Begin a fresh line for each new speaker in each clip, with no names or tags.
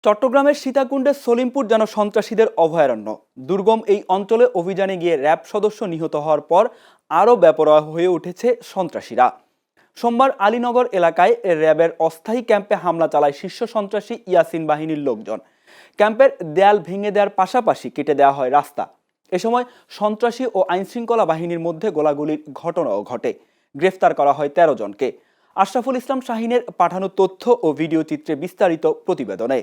চট্টগ্রামের সীতাকুণ্ডের সলিমপুর যেন সন্ত্রাসীদের অভয়ারণ্য। দুর্গম এই অঞ্চলে অভিযানে গিয়ে র্যাব সদস্য নিহত হওয়ার পর আরও বেপরোয়া হয়ে উঠেছে সন্ত্রাসীরা। সোমবার আলীনগর এলাকায় র্যাবের অস্থায়ী ক্যাম্পে হামলা চালায় শীর্ষ সন্ত্রাসী ইয়াসিন বাহিনীর লোকজন। ক্যাম্পের দেয়াল ভেঙে দেওয়ার পাশাপাশি কেটে দেওয়া হয় রাস্তা। এ সময় সন্ত্রাসী ও আইনশৃঙ্খলা বাহিনীর মধ্যে গোলাগুলির ঘটনাও ঘটে। গ্রেফতার করা হয় ১৩ জনকে। আশরাফুল ইসলাম শাহিনের পাঠানো তথ্য ও ভিডিও চিত্রে বিস্তারিত প্রতিবেদনে।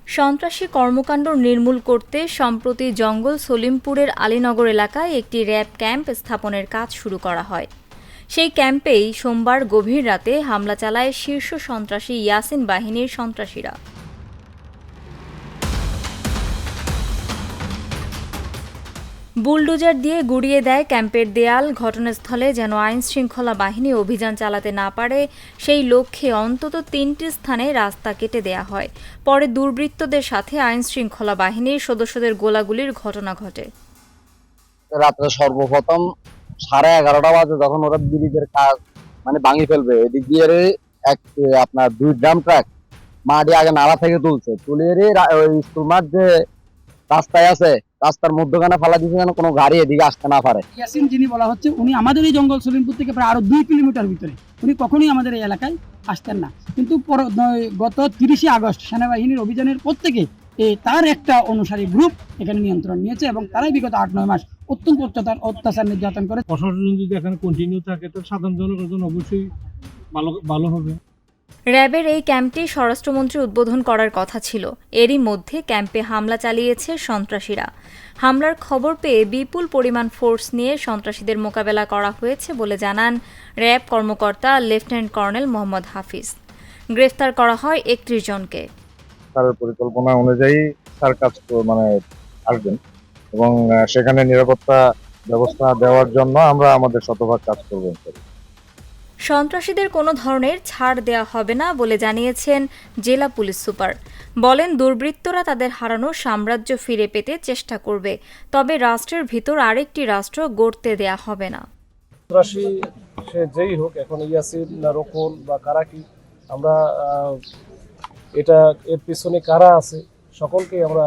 সন্ত্রাসী কর্মকাণ্ড নির্মূল করতে সম্প্রতি জঙ্গল সলিমপুরের আলীনগর এলাকায় একটি র্যাব ক্যাম্প স্থাপনের কাজ শুরু করা হয়। সেই ক্যাম্পেই সোমবার গভীর রাতে হামলা চালায় শীর্ষ সন্ত্রাসী ইয়াসিন বাহিনীর সন্ত্রাসীরা। বুলডোজার দিয়ে গুড়িয়ে দেয় ক্যাম্পের দেয়াল। ঘটনাস্থলে যেন আইনশৃঙ্খলা বাহিনী অভিযান চালাতে না পারে সেই লক্ষ্যে অন্তত ৩টি স্থানে রাস্তা কেটে দেয়া হয়। পরে দুর্বৃত্তদের সাথে আইনশৃঙ্খলা বাহিনীর সদস্যদের গোলাগুলির ঘটনা ঘটে।
রাত্রে সর্বপ্রথম 11:30 বাজে যখন ওরা ব্রিজের কাজ ভাঙি ফেলবে, এদিক দিয়ে আপনার 2 ড্রাম ট্রাক মাটি আগে নালা থেকে তুলছে, তুলে ওই স্কুল মাঠ যে রাস্তায় আছে রাস্তার মধ্যখানে ফেলা দিয়েছে যেন কোনো গাড়ি এদিকে আসতে না পারে।
ইয়াসিন যিনি বলা হচ্ছে, উনি আমাদের এই জঙ্গল সলিমপুর থেকে প্রায় আরো 2 কিলোমিটার ভিতরে, উনি কখনোই আমাদের এই এলাকায় আসতেন না। কিন্তু গত 30শে আগস্ট সেনাবাহিনীর অভিযানের পর থেকে তার একটা অনুসারী গ্রুপ এখানে নিয়ন্ত্রণ নিয়েছে এবং তারাই বিগত 8-9 মাস অত্যন্ত অত্যাচার নির্যাতন করে।
প্রশাসন যদি এখানে কন্টিনিউ থাকে তো সাধারণ জনগণের জন্য অবশ্যই ভালো হবে।
র্যাবের এই ক্যাম্পটি স্বরাষ্ট্রমন্ত্রী উদ্বোধন করার কথা ছিল। এরই মধ্যে ক্যাম্পে হামলা চালিয়েছে সন্ত্রাসীরা। হামলার খবর পেয়ে বিপুল পরিমাণ ফোর্স নিয়ে সন্ত্রাসীদের মোকাবেলা করা হয়েছে বলে জানান র্যাব কর্মকর্তা লেফটেন্যান্ট কর্নেল মোহাম্মদ হাফিজ। গ্রেফতার করা হয় 31 জনকে।
তার পরিকল্পনা অনুযায়ী তার কাজ আসবেন এবং সেখানে নিরাপত্তা ব্যবস্থা দেওয়ার জন্য আমরা আমাদের শতভাগ কাজ করব।
সন্ত্রাসীদের কোনো ধরনের ছাড় দেওয়া হবে না বলে জানিয়েছেন জেলা পুলিশ সুপার। বলেন, দুর্বৃত্তরা তাদের হারানো সাম্রাজ্য ফিরে পেতে চেষ্টা করবে, তবে রাষ্ট্রের ভিতর আরেকটি রাষ্ট্র গড়তে দেয়া হবে না।
সন্ত্রাসী সে যেই হোক, এখন ইয়াসিন না রোকন বা কারা কি, আমরা এর পিছনে কারা আছে সকলকে আমরা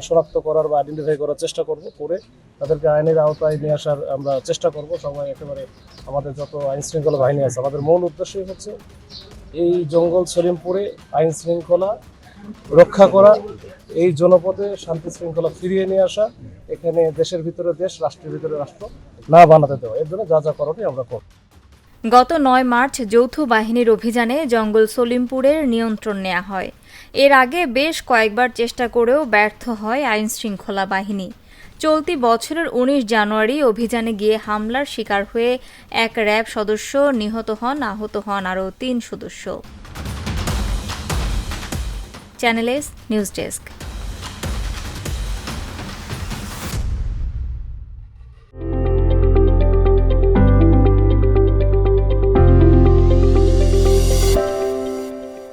শনাক্ত করার বা আইডেন্টিফাই করার চেষ্টা করব, করে তাদেরকে আইনের আওতায় নিয়ে আসার আমরা চেষ্টা করব। সবাই একেবারে আমাদের যত আইন শৃঙ্খলা বাহিনী আছে, আমাদের মূল উদ্দেশ্যই হচ্ছে এই জঙ্গল সলিমপুরে আইন শৃঙ্খলা রক্ষা করা, এই জনপদে শান্তি শৃঙ্খলা ফিরিয়ে নিয়ে আসা, এখানে দেশের ভিতরে দেশ, রাষ্ট্রের ভিতরে রাষ্ট্র না বানাতে দেওয়া। এর জন্য যা যা করণীয় আমরা করব।
গত 9 মার্চ যৌথ বাহিনীর অভিযানে জঙ্গল সলিমপুরের নিয়ন্ত্রণ নেওয়া হয়। এর আগে বেশ কয়েকবার চেষ্টা করেও ব্যর্থ হয় আইনশৃঙ্খলা বাহিনী। চলতি বছরের 19 জানুয়ারি অভিযানে গিয়ে হামলার শিকার হয়ে এক র্যাব সদস্য নিহত হন, আহত হন আরও 3 সদস্য। Channel S news desk.